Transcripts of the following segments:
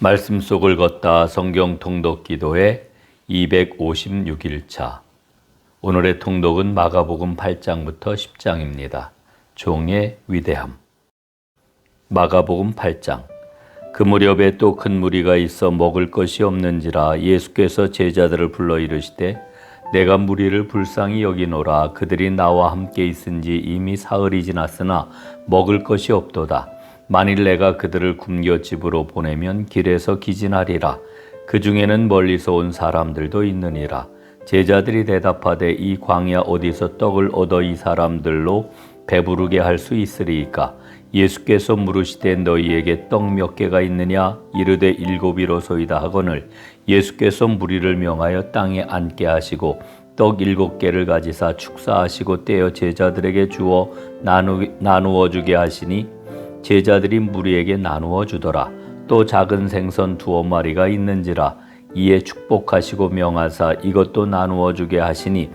말씀 속을 걷다 성경 통독 기도회 256일차. 오늘의 통독은 마가복음 8장부터 10장입니다. 종의 위대함. 마가복음 8장. 그 무렵에 또 큰 무리가 있어 먹을 것이 없는지라 예수께서 제자들을 불러 이르시되 내가 무리를 불쌍히 여기노라. 그들이 나와 함께 있은지 이미 사흘이 지났으나 먹을 것이 없도다. 만일 내가 그들을 굶겨 집으로 보내면 길에서 기진하리라. 그 중에는 멀리서 온 사람들도 있느니라. 제자들이 대답하되 이 광야 어디서 떡을 얻어 이 사람들로 배부르게 할 수 있으리이까? 예수께서 물으시되 너희에게 떡 몇 개가 있느냐? 이르되 7이로소이다 하거늘 예수께서 무리를 명하여 땅에 앉게 하시고 떡 7개를 가지사 축사하시고 떼어 제자들에게 주어 나누어 주게 하시니 제자들이 무리에게 나누어 주더라. 또 작은 생선 2마리가 있는지라. 이에 축복하시고 명하사 이것도 나누어 주게 하시니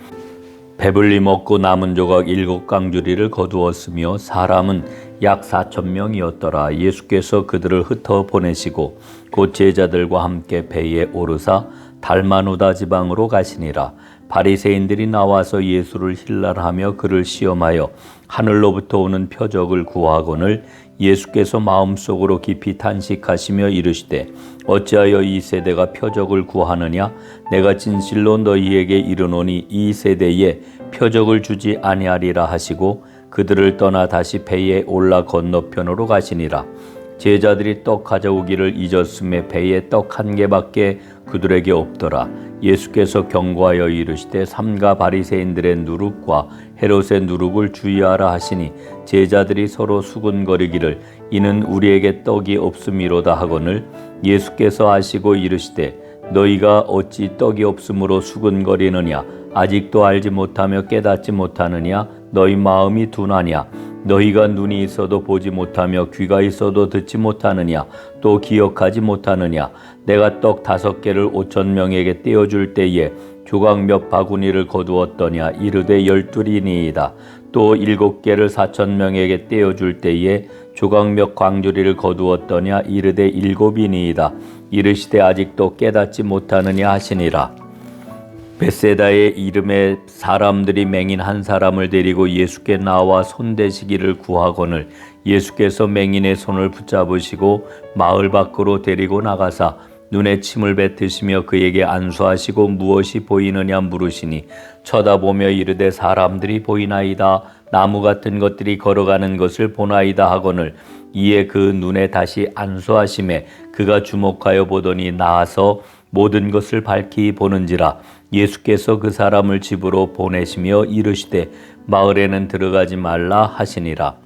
배불리 먹고 남은 조각 7강주리를 거두었으며 사람은 약 4,000명이었더라. 예수께서 그들을 흩어 보내시고 곧 제자들과 함께 배에 오르사 달마누다 지방으로 가시니라. 바리새인들이 나와서 예수를 힐날하며 그를 시험하여 하늘로부터 오는 표적을 구하거늘 예수께서 마음속으로 깊이 탄식하시며 이르시되 어찌하여 이 세대가 표적을 구하느냐? 내가 진실로 너희에게 이르노니 이 세대에 표적을 주지 아니하리라 하시고 그들을 떠나 다시 배에 올라 건너편으로 가시니라. 제자들이 떡 가져오기를 잊었음에 배에 떡 1개밖에 그들에게 없더라. 예수께서 경고하여 이르시되 삼가 바리새인들의 누룩과 헤롯의 누룩을 주의하라 하시니 제자들이 서로 수군거리기를 이는 우리에게 떡이 없음이로다 하거늘 예수께서 아시고 이르시되 너희가 어찌 떡이 없음으로 수군거리느냐? 아직도 알지 못하며 깨닫지 못하느냐? 너희 마음이 둔하냐? 너희가 눈이 있어도 보지 못하며 귀가 있어도 듣지 못하느냐? 또 기억하지 못하느냐? 내가 떡 5개를 5,000명에게 떼어줄 때에 조각 몇 바구니를 거두었더냐? 이르되 12이니이다. 또 7개를 4,000명에게 떼어줄 때에 조각 몇 광주리를 거두었더냐? 이르되 7이니이다. 이르시되 아직도 깨닫지 못하느냐 하시니라. 벳세다의 이름에 사람들이 맹인 한 사람을 데리고 예수께 나와 손대시기를 구하거늘 예수께서 맹인의 손을 붙잡으시고 마을 밖으로 데리고 나가사 눈에 침을 뱉으시며 그에게 안수하시고 무엇이 보이느냐 물으시니 쳐다보며 이르되 사람들이 보이나이다. 나무 같은 것들이 걸어가는 것을 보나이다 하거늘 이에 그 눈에 다시 안수하심에 그가 주목하여 보더니 나아서 모든 것을 밝히 보는지라. 예수께서 그 사람을 집으로 보내시며 이르시되 마을에는 들어가지 말라 하시니라.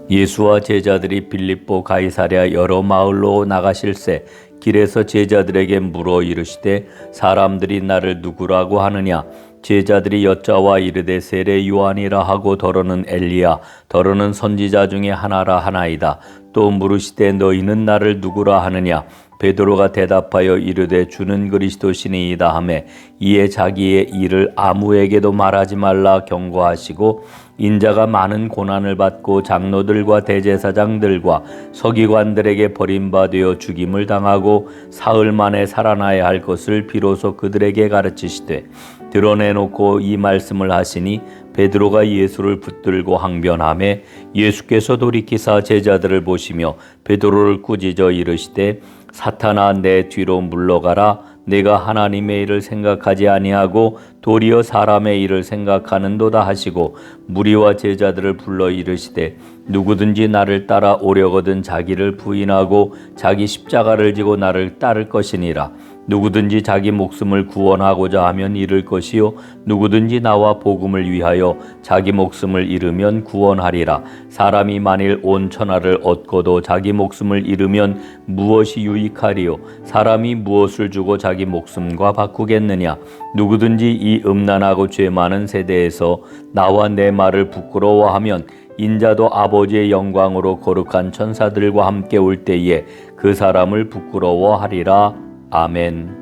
예수와 제자들이 빌립보 가이사랴 여러 마을로 나가실새 길에서 제자들에게 물어 이르시되 사람들이 나를 누구라고 하느냐? 제자들이 여짜와 이르되 세례 요한이라 하고 더러는 엘리야 더러는 선지자 중에 하나라 하나이다. 또 물으시되 너희는 나를 누구라 하느냐? 베드로가 대답하여 이르되 주는 그리스도시니이다 하매 이에 자기의 일을 아무에게도 말하지 말라 경고하시고 인자가 많은 고난을 받고 장로들과 대제사장들과 서기관들에게 버림받아 죽임을 당하고 사흘 만에 살아나야 할 것을 비로소 그들에게 가르치시되 드러내놓고 이 말씀을 하시니 베드로가 예수를 붙들고 항변하매 예수께서 돌이키사 제자들을 보시며 베드로를 꾸짖어 이르시되 사탄아 내 뒤로 물러가라. 내가 하나님의 일을 생각하지 아니하고 도리어 사람의 일을 생각하는도다 하시고 무리와 제자들을 불러 이르시되 누구든지 나를 따라 오려거든 자기를 부인하고 자기 십자가를 지고 나를 따를 것이니라. 누구든지 자기 목숨을 구원하고자 하면 잃을 것이요 누구든지 나와 복음을 위하여 자기 목숨을 잃으면 구원하리라. 사람이 만일 온 천하를 얻고도 자기 목숨을 잃으면 무엇이 유익하리요? 사람이 무엇을 주고 자기 목숨과 바꾸겠느냐? 누구든지 이 음란하고 죄 많은 세대에서 나와 내 말을 부끄러워하면 인자도 아버지의 영광으로 거룩한 천사들과 함께 올 때에 그 사람을 부끄러워하리라. 아멘.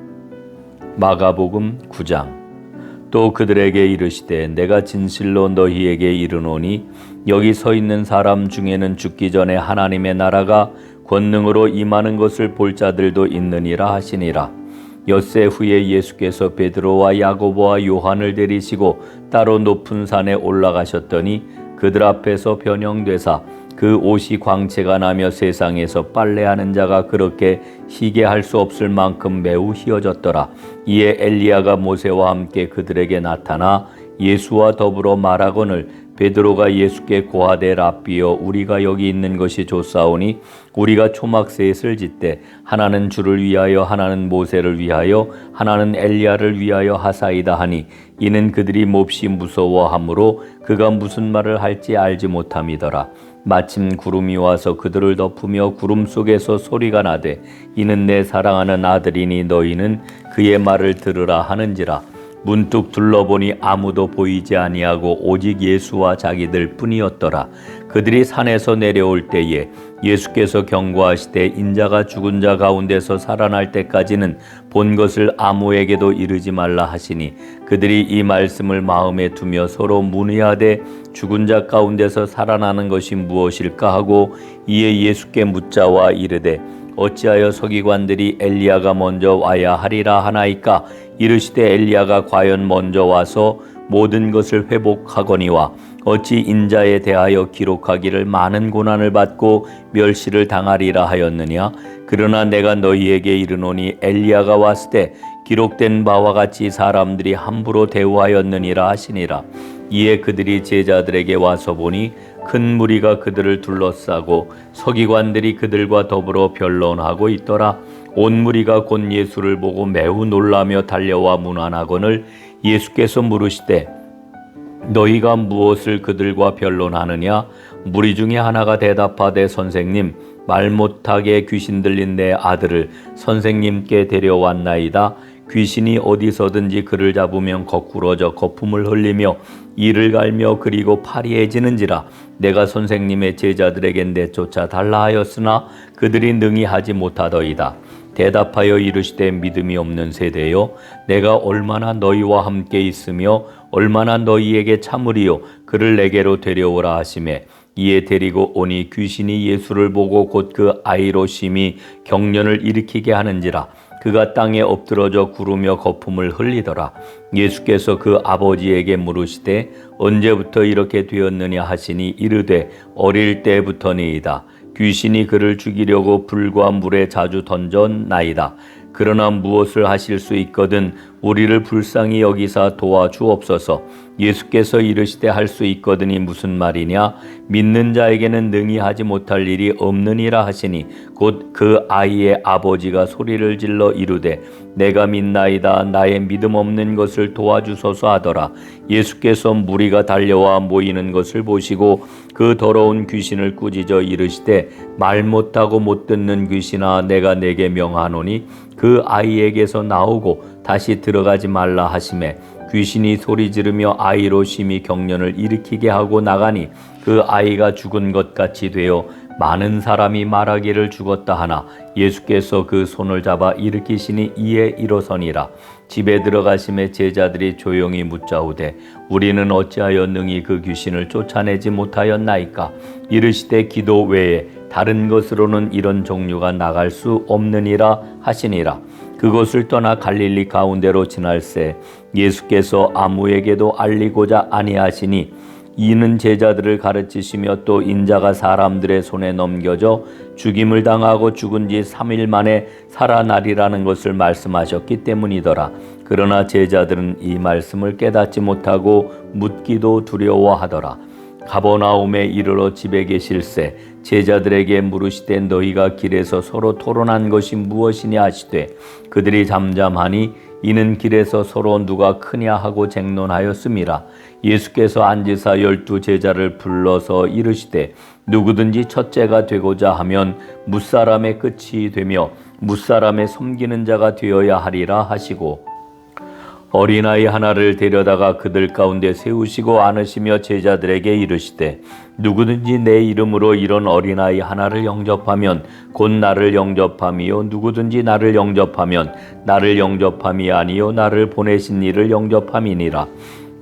마가복음 9장. 또 그들에게 이르시되 내가 진실로 너희에게 이르노니 여기 서 있는 사람 중에는 죽기 전에 하나님의 나라가 권능으로 임하는 것을 볼 자들도 있느니라 하시니라. 엿새 후에 예수께서 베드로와 야고보와 요한을 데리시고 따로 높은 산에 올라가셨더니 그들 앞에서 변형되사 그 옷이 광채가 나며 세상에서 빨래하는 자가 그렇게 희게 할 수 없을 만큼 매우 희어졌더라. 이에 엘리야가 모세와 함께 그들에게 나타나 예수와 더불어 말하거늘 베드로가 예수께 고하되 랍비여 우리가 여기 있는 것이 좋사오니 우리가 초막 셋을 짓되 하나는 주를 위하여 하나는 모세를 위하여 하나는 엘리야를 위하여 하사이다 하니 이는 그들이 몹시 무서워하므로 그가 무슨 말을 할지 알지 못함이더라. 마침 구름이 와서 그들을 덮으며 구름 속에서 소리가 나되 이는 내 사랑하는 아들이니 너희는 그의 말을 들으라 하는지라. 문득 둘러보니 아무도 보이지 아니하고 오직 예수와 자기들 뿐이었더라. 그들이 산에서 내려올 때에 예수께서 경고하시되 인자가 죽은 자 가운데서 살아날 때까지는 본 것을 아무에게도 이르지 말라 하시니 그들이 이 말씀을 마음에 두며 서로 문의하되 죽은 자 가운데서 살아나는 것이 무엇일까 하고 이에 예수께 묻자와 이르되 어찌하여 서기관들이 엘리야가 먼저 와야 하리라 하나이까? 이르시되 엘리야가 과연 먼저 와서 모든 것을 회복하거니와 어찌 인자에 대하여 기록하기를 많은 고난을 받고 멸시를 당하리라 하였느냐? 그러나 내가 너희에게 이르노니 엘리야가 왔을 때 기록된 바와 같이 사람들이 함부로 대우하였느니라 하시니라. 이에 그들이 제자들에게 와서 보니 큰 무리가 그들을 둘러싸고 서기관들이 그들과 더불어 변론하고 있더라. 온 무리가 곧 예수를 보고 매우 놀라며 달려와 문안하거늘 예수께서 물으시되 너희가 무엇을 그들과 변론하느냐? 무리 중에 하나가 대답하되 선생님 말 못하게 귀신 들린 내 아들을 선생님께 데려왔나이다. 귀신이 어디서든지 그를 잡으면 거꾸러져 거품을 흘리며 이를 갈며 그리고 파리해지는지라. 내가 선생님의 제자들에게 내쫓아 달라 하였으나 그들이 능히 하지 못하더이다. 대답하여 이르시되 믿음이 없는 세대여 내가 얼마나 너희와 함께 있으며 얼마나 너희에게 참으리요 그를 내게로 데려오라 하시매 이에 데리고 오니 귀신이 예수를 보고 곧 그 아이로 심히 경련을 일으키게 하는지라. 그가 땅에 엎드러져 구르며 거품을 흘리더라. 예수께서 그 아버지에게 물으시되 언제부터 이렇게 되었느냐 하시니 이르되 어릴 때부터니이다. 귀신이 그를 죽이려고 불과 물에 자주 던졌나이다. 그러나 무엇을 하실 수 있거든 우리를 불쌍히 여기사 도와주옵소서. 예수께서 이르시되 할 수 있거든이 무슨 말이냐? 믿는 자에게는 능히 하지 못할 일이 없느니라 하시니 곧 그 아이의 아버지가 소리를 질러 이르되 내가 믿나이다. 나의 믿음 없는 것을 도와주소서 하더라. 예수께서 무리가 달려와 모이는 것을 보시고 그 더러운 귀신을 꾸짖어 이르시되 말 못하고 못 듣는 귀신아 내가 내게 명하노니 그 아이에게서 나오고 다시 들어가지 말라 하시매 귀신이 소리 지르며 아이로 심히 경련을 일으키게 하고 나가니 그 아이가 죽은 것 같이 되어 많은 사람이 말하기를 죽었다 하나 예수께서 그 손을 잡아 일으키시니 이에 일어서니라. 집에 들어가심에 제자들이 조용히 묻자오되 우리는 어찌하여 능히 그 귀신을 쫓아내지 못하였나이까? 이르시되 기도 외에 다른 것으로는 이런 종류가 나갈 수 없느니라 하시니라. 그것을 떠나 갈릴리 가운데로 지날새 예수께서 아무에게도 알리고자 아니하시니 이는 제자들을 가르치시며 또 인자가 사람들의 손에 넘겨져 죽임을 당하고 죽은 지 3일 만에 살아나리라는 것을 말씀하셨기 때문이더라. 그러나 제자들은 이 말씀을 깨닫지 못하고 묻기도 두려워하더라. 가버나움에 이르러 집에 계실새 제자들에게 물으시되 너희가 길에서 서로 토론한 것이 무엇이냐 하시되 그들이 잠잠하니 이는 길에서 서로 누가 크냐 하고 쟁론하였음이라. 예수께서 앉으사 12 제자를 불러서 이르시되 누구든지 첫째가 되고자 하면 뭇사람의 끝이 되며 뭇사람의 섬기는 자가 되어야 하리라 하시고 어린아이 하나를 데려다가 그들 가운데 세우시고 안으시며 제자들에게 이르시되 누구든지 내 이름으로 이런 어린아이 하나를 영접하면 곧 나를 영접함이요 누구든지 나를 영접하면 나를 영접함이 아니요 나를 보내신 이를 영접함이니라.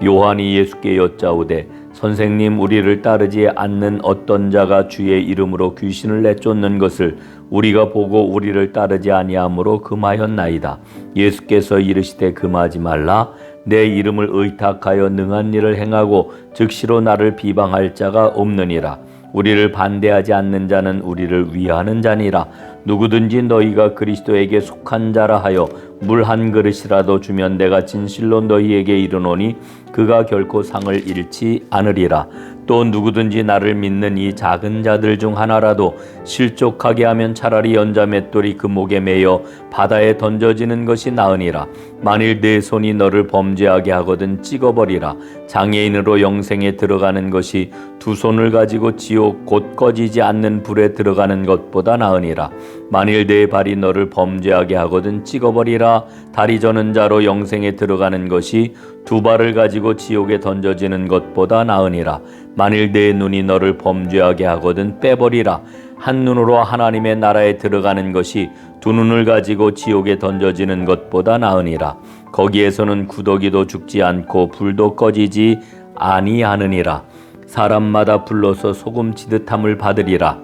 요한이 예수께 여짜오되 선생님, 우리를 따르지 않는 어떤 자가 주의 이름으로 귀신을 내쫓는 것을 우리가 보고 우리를 따르지 아니하므로 금하였나이다. 예수께서 이르시되 금하지 말라. 내 이름을 의탁하여 능한 일을 행하고 즉시로 나를 비방할 자가 없느니라. 우리를 반대하지 않는 자는 우리를 위하는 자니라. 누구든지 너희가 그리스도에게 속한 자라 하여 물 한 그릇이라도 주면 내가 진실로 너희에게 이르노니 그가 결코 상을 잃지 않으리라. 또 누구든지 나를 믿는 이 작은 자들 중 하나라도 실족하게 하면 차라리 연자 맷돌이 그 목에 매여 바다에 던져지는 것이 나으니라. 만일 내 손이 너를 범죄하게 하거든 찍어버리라. 장애인으로 영생에 들어가는 것이 두 손을 가지고 지옥 곧 꺼지지 않는 불에 들어가는 것보다 나으니라. 만일 내 발이 너를 범죄하게 하거든 찍어버리라. 다리 저는 자로 영생에 들어가는 것이 두 발을 가지고 지옥에 던져지는 것보다 나으니라. 만일 내 눈이 너를 범죄하게 하거든 빼버리라. 한 눈으로 하나님의 나라에 들어가는 것이 두 눈을 가지고 지옥에 던져지는 것보다 나으니라. 거기에서는 구더기도 죽지 않고 불도 꺼지지 아니하느니라. 사람마다 불러서 소금 지듯함을 받으리라.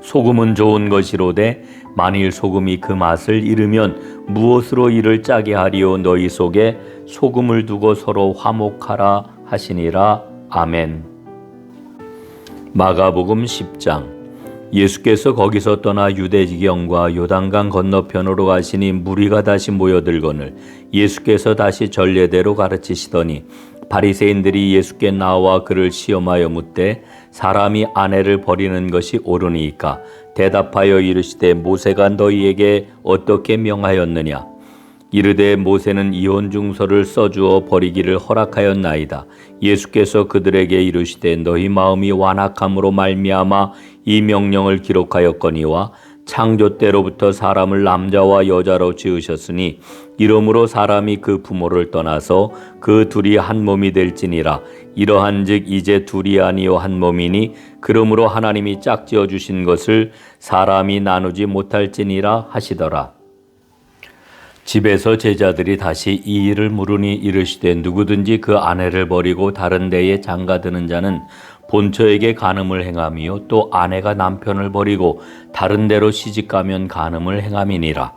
소금은 좋은 것이로되 만일 소금이 그 맛을 잃으면 무엇으로 이를 짜게 하리요. 너희 속에 소금을 두고 서로 화목하라 하시니라. 아멘. 마가복음 10장. 예수께서 거기서 떠나 유대지경과 요단강 건너편으로 가시니 무리가 다시 모여들거늘 예수께서 다시 전례대로 가르치시더니 바리새인들이 예수께 나와 그를 시험하여 묻되 사람이 아내를 버리는 것이 옳으니까 대답하여 이르시되 모세가 너희에게 어떻게 명하였느냐. 이르되 모세는 이혼증서를 써주어 버리기를 허락하였나이다. 예수께서 그들에게 이르시되 너희 마음이 완악함으로 말미암아 이 명령을 기록하였거니와 창조 때로부터 사람을 남자와 여자로 지으셨으니 이러므로 사람이 그 부모를 떠나서 그 둘이 한 몸이 될지니라. 이러한즉 이제 둘이 아니요 한 몸이니 그러므로 하나님이 짝지어 주신 것을 사람이 나누지 못할지니라 하시더라. 집에서 제자들이 다시 이 일을 물으니 이르시되 누구든지 그 아내를 버리고 다른 데에 장가드는 자는 본처에게 간음을 행하며 또 아내가 남편을 버리고 다른 데로 시집가면 간음을 행함이니라.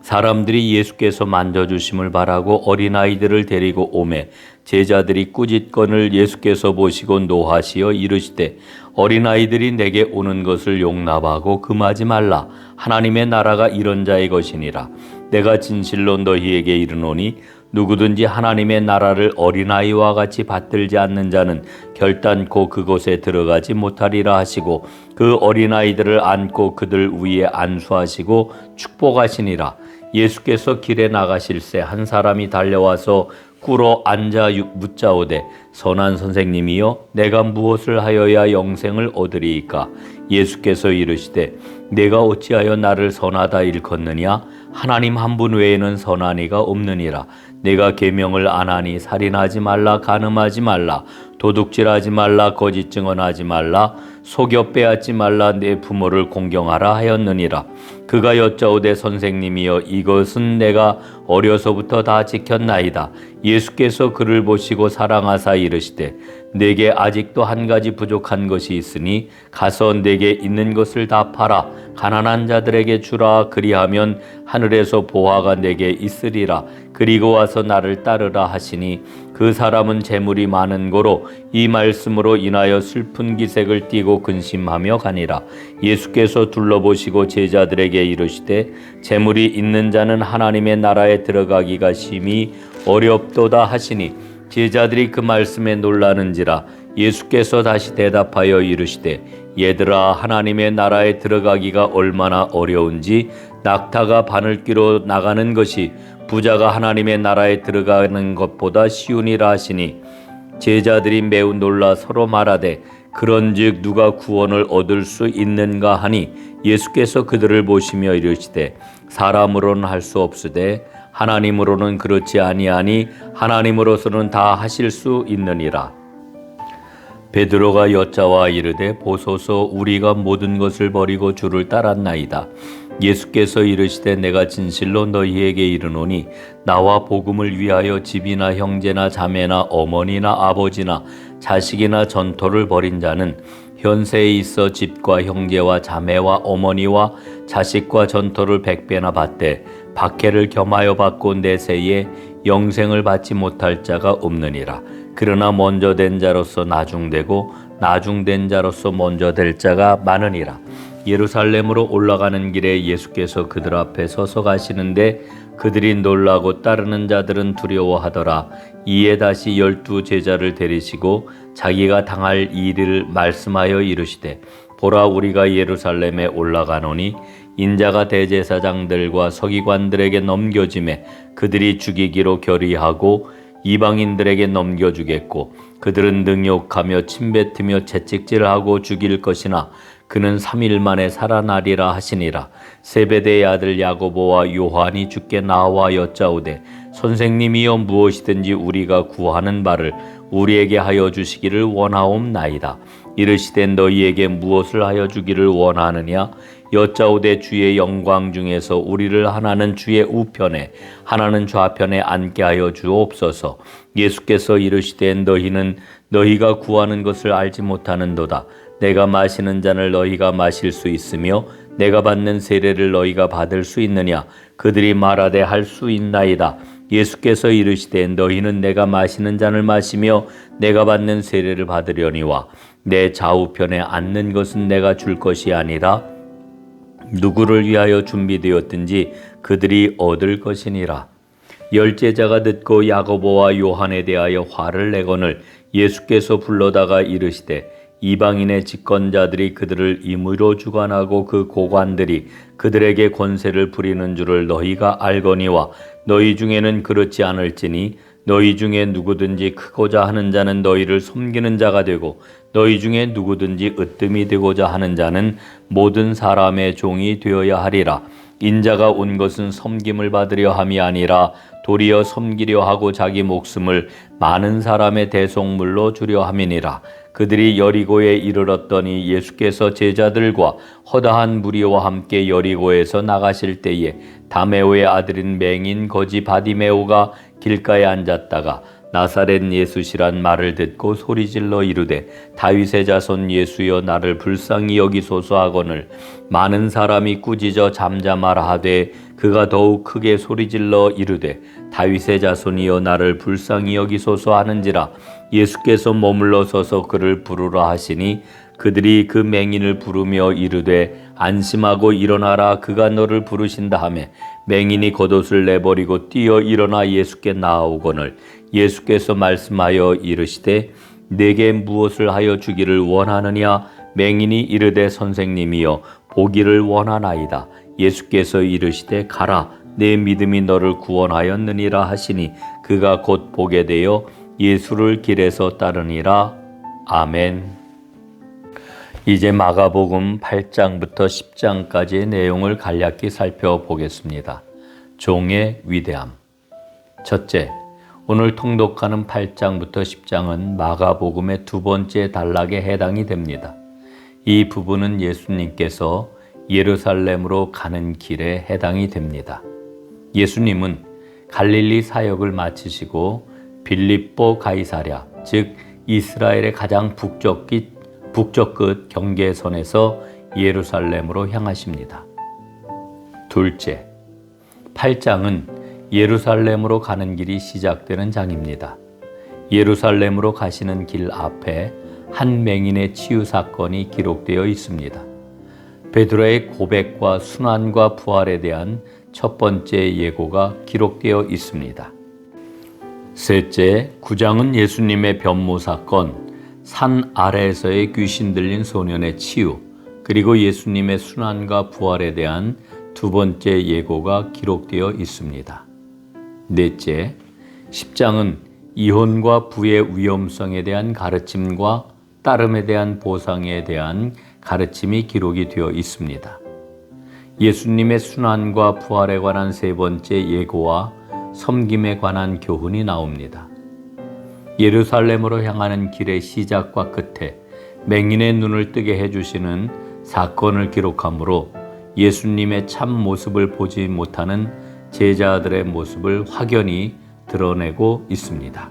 사람들이 예수께서 만져주심을 바라고 어린아이들을 데리고 오매 제자들이 꾸짖건을 예수께서 보시고 노하시어 이르시되 어린아이들이 내게 오는 것을 용납하고 금하지 말라. 하나님의 나라가 이런 자의 것이니라. 내가 진실로 너희에게 이르노니 누구든지 하나님의 나라를 어린아이와 같이 받들지 않는 자는 결단코 그곳에 들어가지 못하리라 하시고 그 어린아이들을 안고 그들 위에 안수하시고 축복하시니라. 예수께서 길에 나가실새 한 사람이 달려와서 꿇어 앉아 묻자오되 선한 선생님이여 내가 무엇을 하여야 영생을 얻으리이까. 예수께서 이르시되 내가 어찌하여 나를 선하다 일컫느냐. 하나님 한 분 외에는 선한 이가 없느니라. 내가 계명을 안 하니 살인하지 말라, 간음하지 말라, 도둑질하지 말라, 거짓 증언하지 말라, 속여 빼앗지 말라, 내 부모를 공경하라 하였느니라. 그가 여짜오되 선생님이여 이것은 내가 어려서부터 다 지켰나이다. 예수께서 그를 보시고 사랑하사 이르시되 내게 아직도 한 가지 부족한 것이 있으니 가서 내게 있는 것을 다 팔아 가난한 자들에게 주라. 그리하면 하늘에서 보화가 내게 있으리라. 그리고 와서 나를 따르라 하시니 그 사람은 재물이 많은 고로 이 말씀으로 인하여 슬픈 기색을 띠고 근심하며 가니라. 예수께서 둘러보시고 제자들에게 이르시되 재물이 있는 자는 하나님의 나라에 들어가기가 심히 어렵도다 하시니 제자들이 그 말씀에 놀라는지라. 예수께서 다시 대답하여 이르시되 얘들아 하나님의 나라에 들어가기가 얼마나 어려운지 낙타가 바늘귀로 나가는 것이 부자가 하나님의 나라에 들어가는 것보다 쉬우니라 하시니 제자들이 매우 놀라 서로 말하되 그런즉 누가 구원을 얻을 수 있는가 하니 예수께서 그들을 보시며 이르시되 사람으로는 할 수 없으되 하나님으로는 그렇지 아니하니 하나님으로서는 다 하실 수 있느니라. 베드로가 여짜와 이르되 보소서 우리가 모든 것을 버리고 주를 따랐나이다. 예수께서 이르시되 내가 진실로 너희에게 이르노니 나와 복음을 위하여 집이나 형제나 자매나 어머니나 아버지나 자식이나 전토를 벌인 자는 현세에 있어 집과 형제와 자매와 어머니와 자식과 전토를 100배나 받되 박해를 겸하여 받고 내세에 영생을 받지 못할 자가 없느니라. 그러나 먼저 된 자로서 나중되고 나중된 자로서 먼저 될 자가 많으니라. 예루살렘으로 올라가는 길에 예수께서 그들 앞에 서서 가시는데 그들이 놀라고 따르는 자들은 두려워하더라. 이에 다시 12 제자를 데리시고 자기가 당할 일을 말씀하여 이르시되 보라 우리가 예루살렘에 올라가노니 인자가 대제사장들과 서기관들에게 넘겨짐에 그들이 죽이기로 결의하고 이방인들에게 넘겨주겠고 그들은 능욕하며 침뱉으며 채찍질하고 죽일 것이나 그는 3일 만에 살아나리라 하시니라. 세베대의 아들 야고보와 요한이 주께 나와 여짜오되 선생님이여 무엇이든지 우리가 구하는 바를 우리에게 하여 주시기를 원하옵나이다. 이르시되 너희에게 무엇을 하여 주기를 원하느냐? 여짜오되 주의 영광 중에서 우리를 하나는 주의 우편에 하나는 좌편에 앉게 하여 주옵소서. 예수께서 이르시되 너희는 너희가 구하는 것을 알지 못하는도다. 내가 마시는 잔을 너희가 마실 수 있으며 내가 받는 세례를 너희가 받을 수 있느냐? 그들이 말하되 할 수 있나이다. 예수께서 이르시되 너희는 내가 마시는 잔을 마시며 내가 받는 세례를 받으려니와 내 좌우편에 앉는 것은 내가 줄 것이 아니라 누구를 위하여 준비되었든지 그들이 얻을 것이니라. 열제자가 듣고 야고보와 요한에 대하여 화를 내거늘 예수께서 불러다가 이르시되 이방인의 집권자들이 그들을 임의로 주관하고 그 고관들이 그들에게 권세를 부리는 줄을 너희가 알거니와 너희 중에는 그렇지 않을지니 너희 중에 누구든지 크고자 하는 자는 너희를 섬기는 자가 되고 너희 중에 누구든지 으뜸이 되고자 하는 자는 모든 사람의 종이 되어야 하리라. 인자가 온 것은 섬김을 받으려 함이 아니라 도리어 섬기려 하고 자기 목숨을 많은 사람의 대속물로 주려 함이니라. 그들이 여리고에 이르렀더니 예수께서 제자들과 허다한 무리와 함께 여리고에서 나가실 때에 다메오의 아들인 맹인 거지 바디메오가 길가에 앉았다가 나사렛 예수시란 말을 듣고 소리질러 이르되 다윗의 자손 예수여 나를 불쌍히 여기소서 하거늘 많은 사람이 꾸짖어 잠잠하라 하되 그가 더욱 크게 소리질러 이르되 다윗의 자손이여 나를 불쌍히 여기소서 하는지라. 예수께서 머물러 서서 그를 부르라 하시니 그들이 그 맹인을 부르며 이르되 안심하고 일어나라 그가 너를 부르신다 하며 맹인이 겉옷을 내버리고 뛰어 일어나 예수께 나아오거늘 예수께서 말씀하여 이르시되 내게 무엇을 하여 주기를 원하느냐? 맹인이 이르되 선생님이여 보기를 원하나이다. 예수께서 이르시되 가라 내 믿음이 너를 구원하였느니라 하시니 그가 곧 보게 되어 예수를 길에서 따르니라. 아멘. 이제 마가복음 8장부터 10장까지의 내용을 간략히 살펴보겠습니다. 종의 위대함. 첫째, 오늘 통독하는 8장부터 10장은 마가복음의 두 번째 단락에 해당이 됩니다. 이 부분은 예수님께서 예루살렘으로 가는 길에 해당이 됩니다. 예수님은 갈릴리 사역을 마치시고 빌립보 가이사랴, 즉 이스라엘의 가장 북쪽 끝 경계선에서 예루살렘으로 향하십니다. 둘째, 8장은 예루살렘으로 가는 길이 시작되는 장입니다. 예루살렘으로 가시는 길 앞에 한 맹인의 치유 사건이 기록되어 있습니다. 베드로의 고백과 순환과 부활에 대한 첫 번째 예고가 기록되어 있습니다. 셋째, 9장은 예수님의 변모 사건, 산 아래에서의 귀신 들린 소년의 치유, 그리고 예수님의 순환과 부활에 대한 두 번째 예고가 기록되어 있습니다. 넷째, 10장은 이혼과 부의 위험성에 대한 가르침과 따름에 대한 보상에 대한 가르침이 기록이 되어 있습니다. 예수님의 순환과 부활에 관한 세 번째 예고와 섬김에 관한 교훈이 나옵니다. 예루살렘으로 향하는 길의 시작과 끝에 맹인의 눈을 뜨게 해주시는 사건을 기록하므로 예수님의 참 모습을 보지 못하는 제자들의 모습을 확연히 드러내고 있습니다.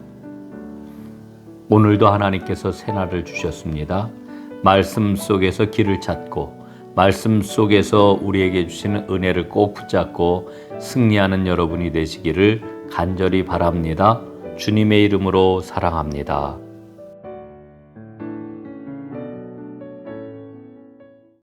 오늘도 하나님께서 새날을 주셨습니다. 말씀 속에서 길을 찾고 말씀 속에서 우리에게 주시는 은혜를 꼭 붙잡고 승리하는 여러분이 되시기를 간절히 바랍니다. 주님의 이름으로 사랑합니다.